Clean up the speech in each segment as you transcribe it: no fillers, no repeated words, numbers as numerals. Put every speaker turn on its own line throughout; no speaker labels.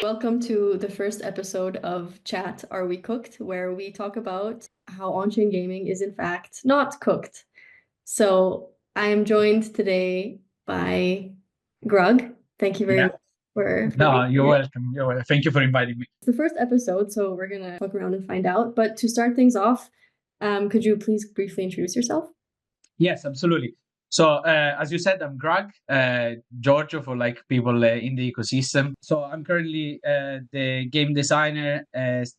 Welcome to the first episode of Chat Are We Cooked, where we talk about how on-chain gaming is in fact not cooked. So I am joined today by Grug. Thank you very
Yeah.
much for
No,
being
you're
here.
welcome. You're welcome. Thank you for inviting me.
It's the first episode, so we're gonna fuck around and find out. But to start things off, could you please briefly introduce yourself?
Yes, absolutely. So, as you said, I'm Greg, Giorgio for like people in the ecosystem. So, I'm currently the game designer,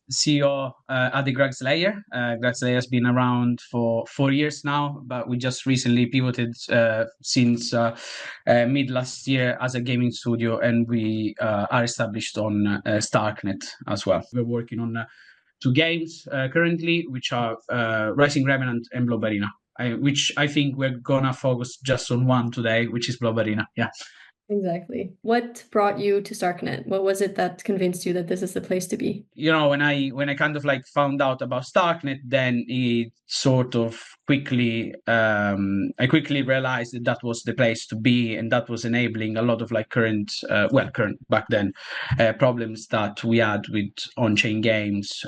CEO at the Greg Slayer. Greg Slayer has been around for 4 years now, but we just recently pivoted since mid last year as a gaming studio, and we are established on Starknet as well. We're working on two games currently, which are Rising Revenant and Blobarena. Which I think we're gonna focus just on one today, which is Blobarena. Yeah.
Exactly. What brought you to Starknet? What was it that convinced you that this is the place to be?
You know, when I kind of like found out about Starknet, then it sort of quickly I quickly realized that that was the place to be, and that was enabling a lot of like current back then problems that we had with on-chain games.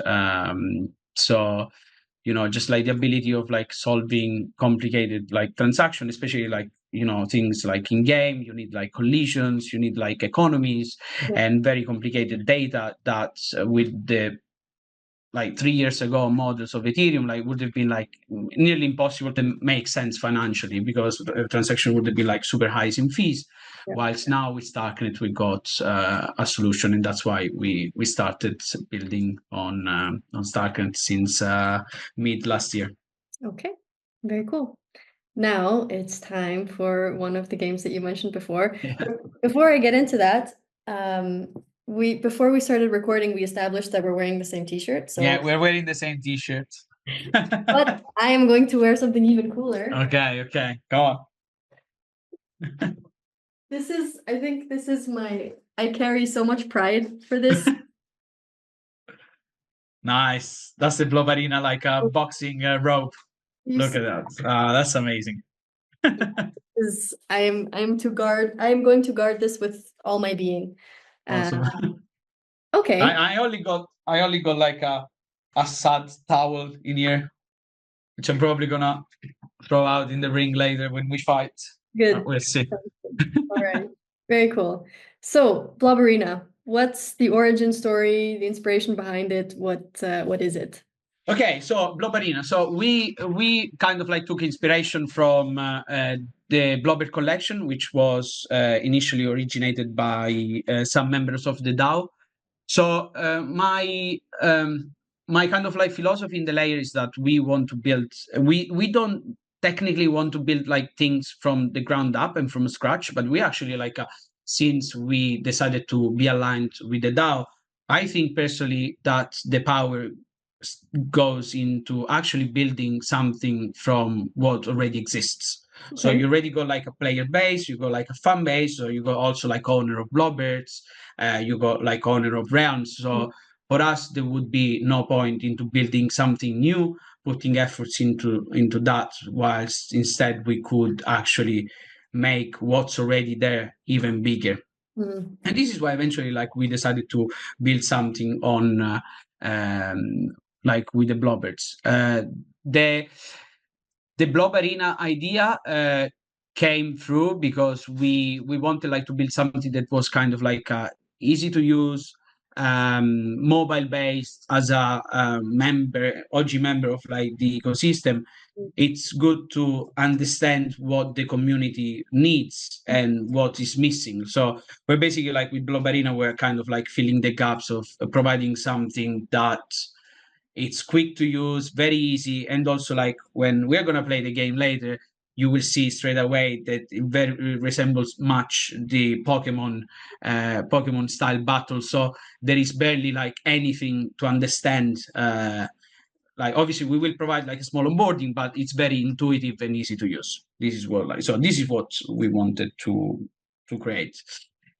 So you know, just like the ability of like solving complicated like transaction, especially like, you know, things like in game, you need like collisions, you need like economies
Yeah.
and very complicated data that with the like 3 years ago models of Ethereum like would have been like nearly impossible to make sense financially because the transaction would have been like super high in fees.
Yeah.
Whilst now with Starknet we got a solution, and that's why we started building on Starknet since mid last year.
Okay. Very cool. Now it's time for one of the games that you mentioned before.
Yeah.
Before I get into that, before we started recording, we established that we're wearing the same t-shirt. So,
Yeah, we're wearing the same t-shirt.
but I am going to wear something even cooler.
Okay, go on.
I think I carry so much pride for this.
Nice. That's the Blobarena like a boxing rope.
You
Look
see,
at that. That's amazing.
I am going to guard this with all my being.
Awesome.
Okay,
I only got like a sad towel in here, which I'm probably gonna throw out in the ring later when we fight.
good.
We'll see.
All right, very cool. So, Blobarena, what's the origin story, the inspiration behind it? What is it?
Okay, so Blobarena. So we kind of like took inspiration from the Blobber collection, which was initially originated by some members of the DAO. So my kind of like philosophy in the layer is that we want to build. We don't technically want to build like things from the ground up and from scratch, but we actually like since we decided to be aligned with the DAO, I think personally that the power goes into actually building something from what already exists. So
Okay.
you already got like a player base, you got like a fan base, so you got also like owner of Blobbirds, you got like owner of realms. So for us, there would be no point into building something new, putting efforts into that, whilst instead we could actually make what's already there even bigger.
Mm.
And this is why eventually like we decided to build something on like with the Blobbirds. The Blobarena idea came through because we wanted like to build something that was kind of like easy to use, mobile based. As a member, OG member of like the ecosystem, it's good to understand what the community needs and what is missing. So we're basically like with Blobarena, we're kind of like filling the gaps of providing something that it's quick to use, very easy, and also like when we're gonna play the game later, you will see straight away that it very resembles much the Pokemon style battle. So there is barely like anything to understand. Like obviously we will provide like a small onboarding, but it's very intuitive and easy to use. This is what we wanted to create,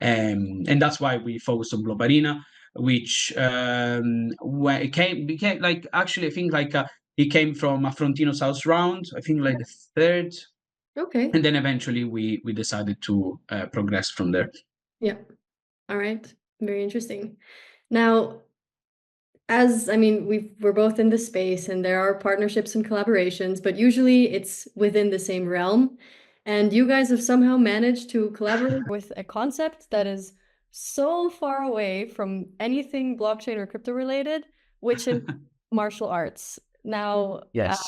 and that's why we focused on Blobarena, which when it became like actually I think like it came from a Frontino South round, I think like the third,
Okay.
and then eventually we decided to progress from there.
Yeah. All right. Very interesting. Now, I mean, we're both in the space and there are partnerships and collaborations, but usually it's within the same realm. And you guys have somehow managed to collaborate with a concept that is so far away from anything blockchain or crypto related, which is martial arts. Now,
Yes.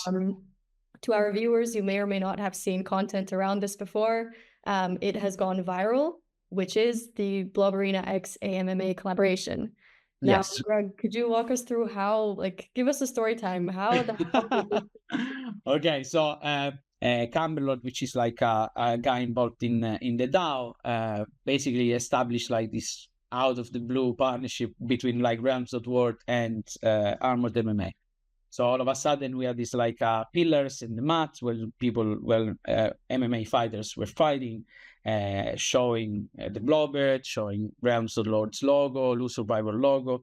to our viewers, you may or may not have seen content around this before. It has gone viral, which is the Blobarena X AMMA collaboration. Now,
Yes.
Greg, could you walk us through how, like, give us a story time, how the
Okay, so Camelot, which is like a guy involved in the DAO, basically established like this out of the blue partnership between like Realms.world and Armored MMA. So all of a sudden we had these like pillars in the mat where people, MMA fighters were fighting, showing the Blobert, showing Realms.lord's logo, Lose Survivor logo.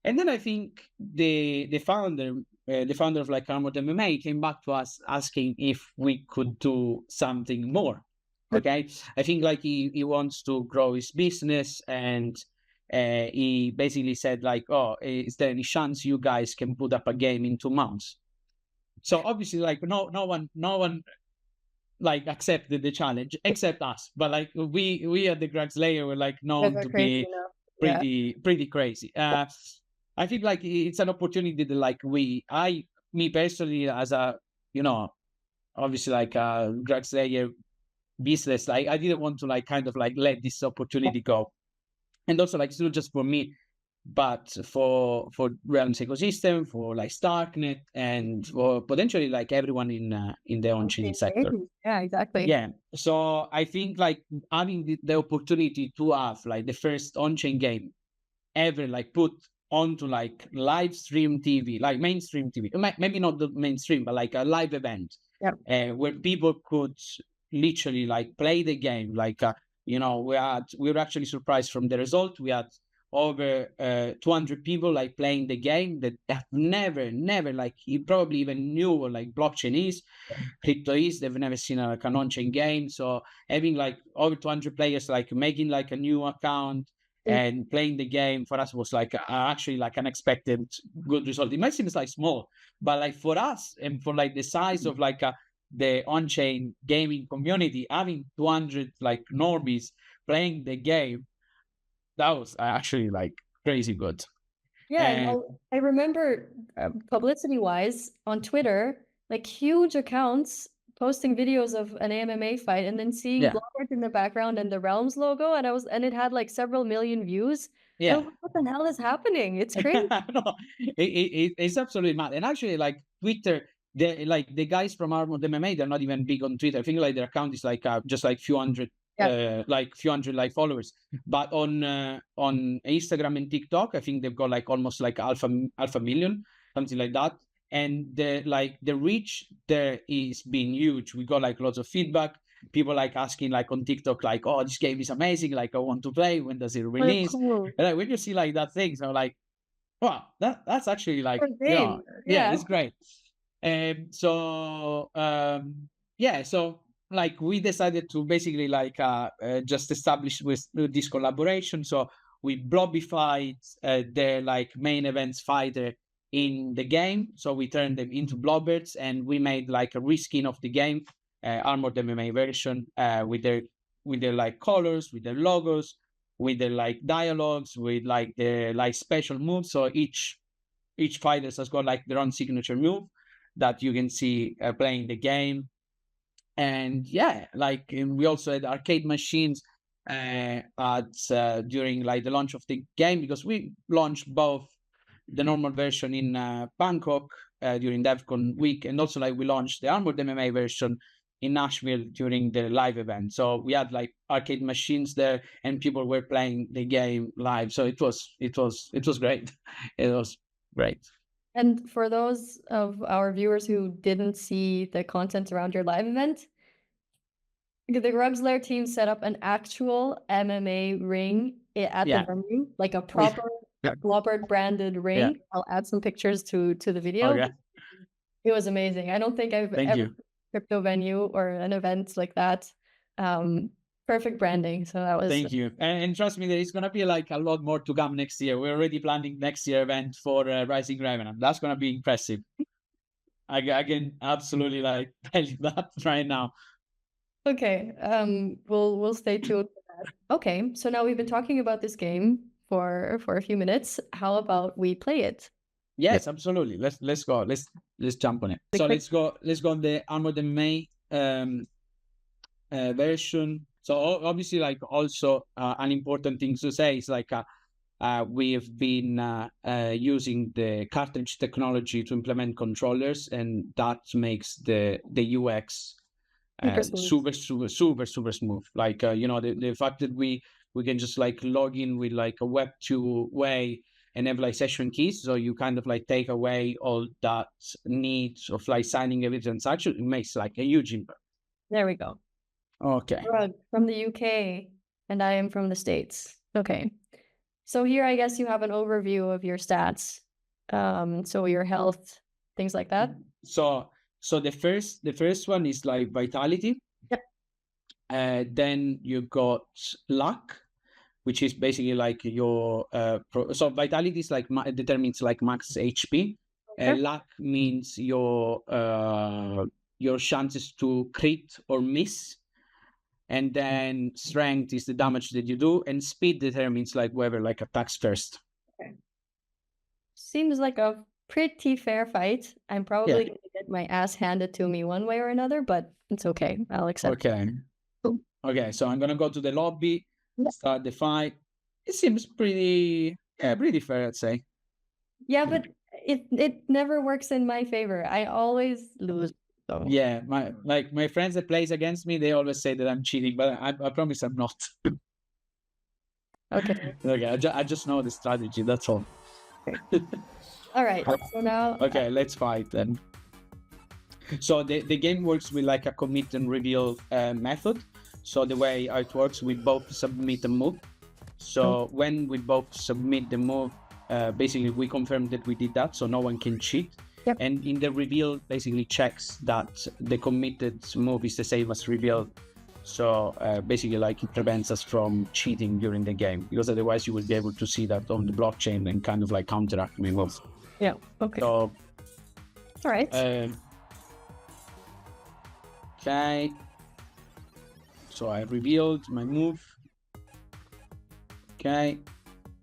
And then I think the founder of like Armored MMA came back to us asking if we could do something more. Okay, I think like he wants to grow his business, and he basically said like, oh, is there any chance you guys can put up a game in 2 months? So obviously like no one like accepted the challenge except us, but like we at the Grug's Layer were like known to be pretty crazy. I think like it's an opportunity that like me personally as a, obviously like Grug's Layer business, like I didn't want to like kind of like let this opportunity go. And also like it's not just for me, but for Realms ecosystem, for like Starknet, and for potentially like everyone in the on-chain sector.
Yeah, exactly.
Yeah. So I think like having the opportunity to have like the first on-chain game ever like put onto like live stream TV, like mainstream TV, maybe not the mainstream, but like a live event, where people could literally like play the game. Like, we were actually surprised from the result. We had over 200 people like playing the game that have never like you probably even knew what like blockchain is, crypto is. They've never seen like an on-chain game. So having like over 200 players like making like a new account and playing the game for us was like actually like unexpected good result. It might seem like small, but like for us and for like the size of like the on-chain gaming community, having 200 like normies playing the game, that was actually like crazy good.
Yeah, and I remember publicity-wise on Twitter, like huge accounts posting videos of an MMA fight and then seeing Blockwork in the background and the Realms logo, and it had like several million views.
Yeah.
And what the hell is happening? It's crazy.
No, it's absolutely mad. And actually, like Twitter, the guys from Armored MMA, they're not even big on Twitter. I think like their account is like just like few hundred like followers. But on Instagram and TikTok, I think they've got like almost like alpha million, something like that. And the reach there is being huge. We got like lots of feedback. People like asking like on TikTok, like, oh, this game is amazing. Like, I want to play. When does it release?
Cool.
And like when you see like that thing, so like, wow, that's actually like, it's great. So like we decided to basically like just establish with this collaboration. So we blobified their like main events fighter in the game. So we turned them into blobberts, and we made like a reskin of the game, Armored MMA version, with their like colors, with their logos, with their like dialogues, with like their like special moves. So each fighter has got like their own signature move that you can see playing the game. And we also had arcade machines during like the launch of the game, because we launched both the normal version in Bangkok during DevCon week, and also like we launched the Armored MMA version in Nashville during the live event. So we had like arcade machines there, and people were playing the game live. So it was great. It was great.
And for those of our viewers who didn't see the content around your live event, the Grug's Lair team set up an actual MMA ring at the venue, like a proper Blobbert branded ring. I'll add some pictures to the video. It was amazing. I don't think I've ever crypto venue or an event like that Perfect branding. So that was.
Thank you. And trust me, there is gonna be like a lot more to come next year. We're already planning next year event for Rising Revenant. That's gonna be impressive. I can absolutely like tell you that right now.
Okay. We'll stay tuned for that. Okay. So now we've been talking about this game for a few minutes. How about we play it?
Yes, absolutely. Let's go. Let's jump on it. So let's go on the Armored May version. So obviously, like also an important thing to say is like we have been using the cartridge technology to implement controllers, and that makes the UX super smooth. Like the fact that we can just like log in with like a Web 2 way and have like session keys, so you kind of like take away all that need of like signing every transaction. It makes like a huge impact.
There we go.
Okay.
Grug from the UK, and I am from the States. Okay. So here, I guess you have an overview of your stats. So your health, things like that.
So the first one is like vitality.
Yep.
Then you got luck, which is basically like your so vitality is like determines like max HP.
Okay.
Luck means your chances to crit or miss. And then strength is the damage that you do, and speed determines like whoever like attacks first.
Okay. Seems like a pretty fair fight. I'm probably gonna get my ass handed to me one way or another, but it's okay. I'll accept.
Okay.
Cool.
Okay, so I'm gonna go to the lobby, start the fight. It seems pretty fair, I'd say.
Yeah, but it never works in my favor. I always lose. So.
Yeah, my friends that plays against me, they always say that I'm cheating, but I promise I'm not.
Okay.
Okay, I just know the strategy. That's all.
Okay. All right. So now.
Okay, let's fight then. So the game works with like a commit and reveal method. So the way it works, we both submit a move. So when we both submit the move, basically we confirm that we did that, so no one can cheat.
Yep.
And in the reveal, basically checks that the committed move is the same as reveal. So basically, like it prevents us from cheating during the game, because otherwise you will be able to see that on the blockchain and kind of like counteract my moves.
Yeah. Okay.
So.
All right.
Okay. So I revealed my move. Okay.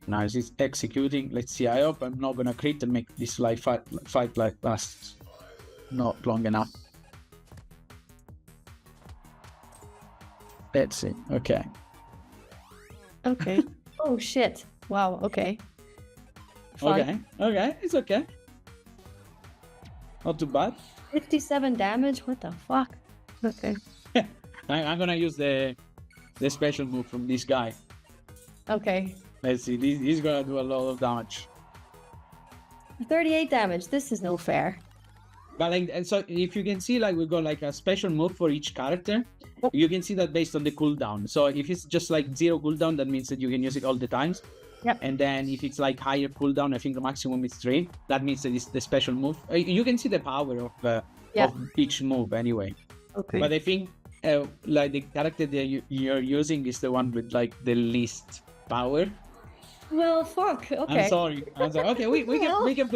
Now it's executing. Let's see. I hope I'm not gonna crit and make this like fight like last not long enough. Let's see. Okay.
Okay. Oh shit. Wow. Okay. Fun.
Okay. It's okay. Not too bad.
57 damage. What the fuck? Okay.
I'm gonna use the special move from this guy.
Okay.
Let's see. He's gonna do a lot of damage.
38 damage. This is no fair.
But like, and so if you can see, like we got like a special move for each character. You can see that based on the cooldown. So if it's just like 0 cooldown, that means that you can use it all the times.
Yep.
And then if it's like higher cooldown, I think the maximum is 3. That means that it's the special move. You can see the power of each move anyway.
Okay.
But I think like the character that you're using is the one with like the least power.
Well, fuck. Okay.
I'm sorry. Okay, we can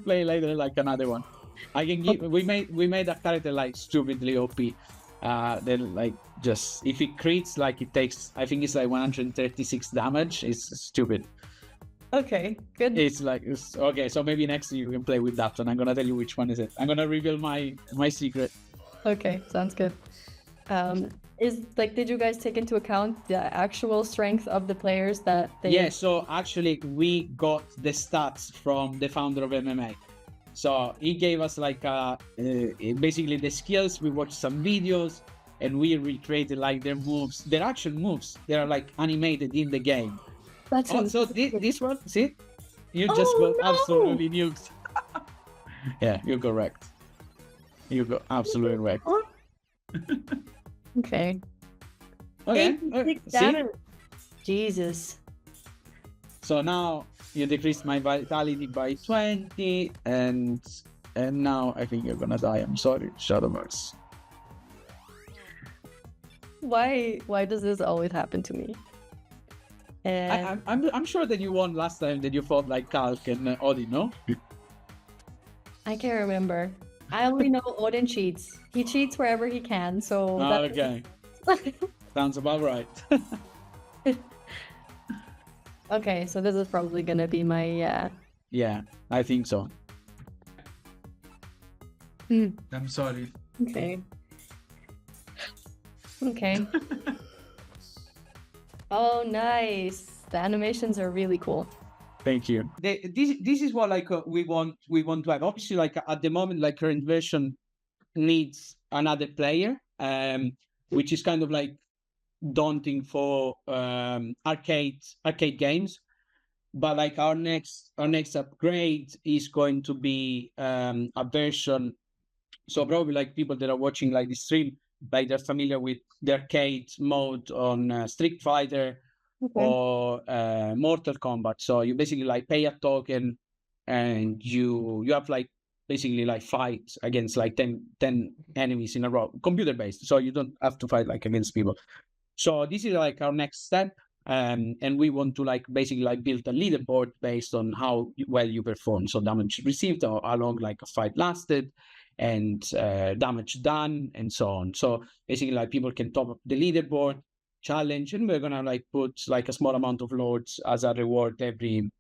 play later like another one. I can give. We made a character like stupidly OP. Then like just if it crits, like it takes. I think it's like 136 damage. It's stupid.
Okay. Good.
It's like okay. So maybe next you can play with that one. I'm gonna tell you which one is it. I'm gonna reveal my secret.
Okay. Sounds good. Did you guys take into account the actual strength of the players that they...
Yeah, so actually we got the stats from the founder of MMA. So he gave us like basically the skills. We watched some videos and we recreated like their moves, their actual moves. They are like animated in the game.
That's
so this one, see? You just got absolutely nuked. Yeah, you're correct. You got absolutely right.
Okay.
Okay. See?
Jesus.
So now you decreased my vitality by 20, and now I think you're gonna die. I'm sorry, Shadowfax.
Why does this always happen to me? And
I'm sure that you won last time that you fought like Kalk and Odin, no?
I can't remember. I only know Odin cheats. He cheats wherever he can, so
Okay. Sounds about right.
Okay, so this is probably gonna be my
Yeah, I think so.
I'm sorry.
Okay. Okay. Oh, nice. The animations are really cool.
Thank you. This is what like we want to have. Obviously, like at the moment, like current version needs another player, which is kind of like daunting for arcade games. But like our next upgrade is going to be a version. So probably like people that are watching like the stream, like they're familiar with the arcade mode on Street Fighter or Mortal Kombat. So you basically like pay a token and you have like basically like fight against like 10 enemies in a row, computer based. So you don't have to fight like against people. So this is like our next step. And we want to like basically like build a leaderboard based on how well you perform. So damage received or how long like a fight lasted and damage done and so on. So basically like people can top up the leaderboard challenge, and we're gonna like put like a small amount of lords as a reward every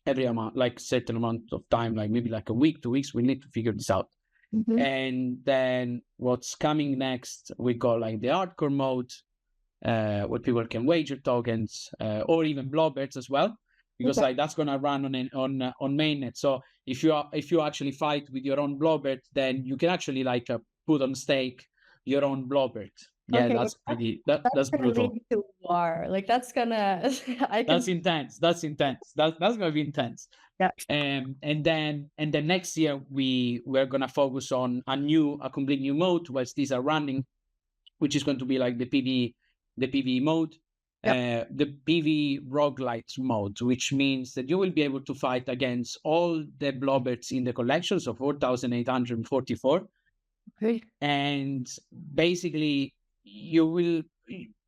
amount, like certain amount of time, like maybe like a week, 2 weeks. We need to figure this out. And then what's coming next, we got like the hardcore mode, where people can wager tokens, or even blowbirds as well, because like that's gonna run on mainnet. So if you actually fight with your own blowbird, then you can actually like put on stake your own blowbird. Yeah,
Okay,
that's pretty. That's
gonna
brutal.
lead to war. Like that's gonna
That's intense. That's intense. That's gonna be intense.
Yeah.
And then next year we're gonna focus on a complete new mode whilst these are running, which is going to be like the PvE mode, the PvE roguelite mode, which means that you will be able to fight against all the blowbirds in the collection, so 4,844.
Okay.
And basically you will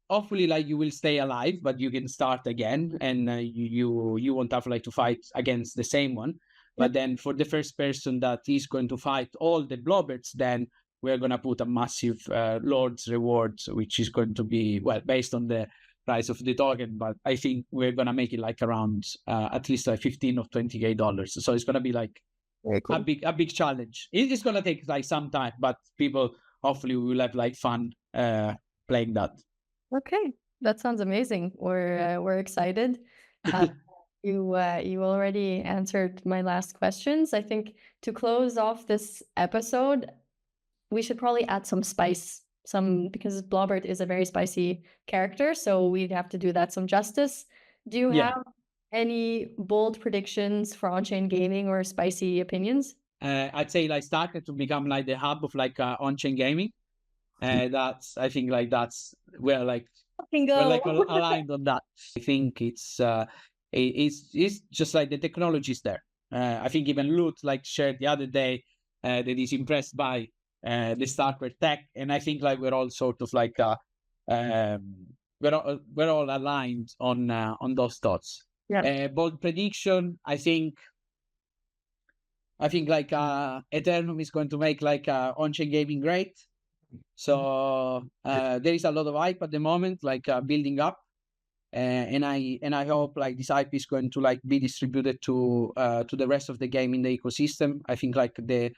hopefully like you will stay alive, but you can start again, and you won't have like to fight against the same one. But then for the first person that is going to fight all the blowbirds, then we're going to put a massive lord's reward, which is going to be well based on the price of the token, but I think we're going to make it like around at least like 15 or 20K. So it's going to be like
Very cool.
a big challenge. It's going to take like some time, but people hopefully will have like fun playing that.
Okay, that sounds amazing. We're excited. You already answered my last questions. I think to close off this episode, we should probably add some spice, because Blobbert is a very spicy character, so we'd have to do that some justice. Do you have any bold predictions for on-chain gaming or spicy opinions?
I'd say like Starknet to become like the hub of like on-chain gaming. That's I think like that's we're like aligned on that. I think it's just like the technology is there. I think even Lut like shared the other day that he's impressed by the Starknet tech, and I think like we're all sort of like we're all aligned on those thoughts. Bold prediction, I think like Ethereum is going to make like on-chain gaming great. So there is a lot of hype at the moment, like building up, and I hope like this hype is going to like be distributed to the rest of the game in the ecosystem. I think like the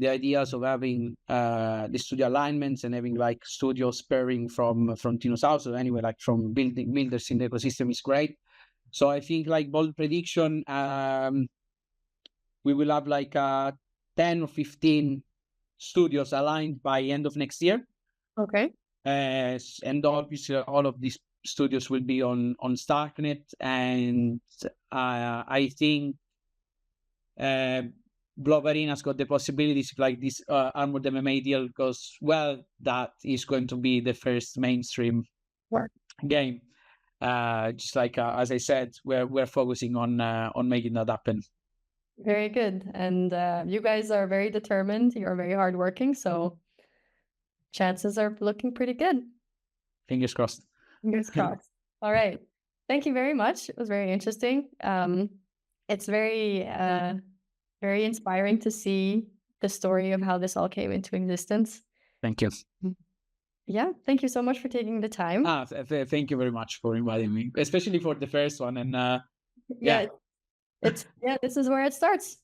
ideas of having the studio alignments and having like studios spurring from Tino's house, or anyway like from builders in the ecosystem is great. So I think like bold prediction, we will have like 10 or 15 studios aligned by end of next year.
Okay.
And obviously all of these studios will be on Starknet, and I think Blobarena's got the possibilities like this Armored MMA deal goes well. That is going to be the first mainstream game. Just like as I said, we're focusing on making that happen.
Very good. And you guys are very determined. You're very hardworking, so chances are looking pretty good.
Fingers crossed.
Fingers crossed. All right. Thank you very much. It was very interesting. It's very very inspiring to see the story of how this all came into existence.
Thank you.
Yeah, thank you so much for taking the time.
Thank you very much for inviting me, especially for the first one. And
this is where it starts.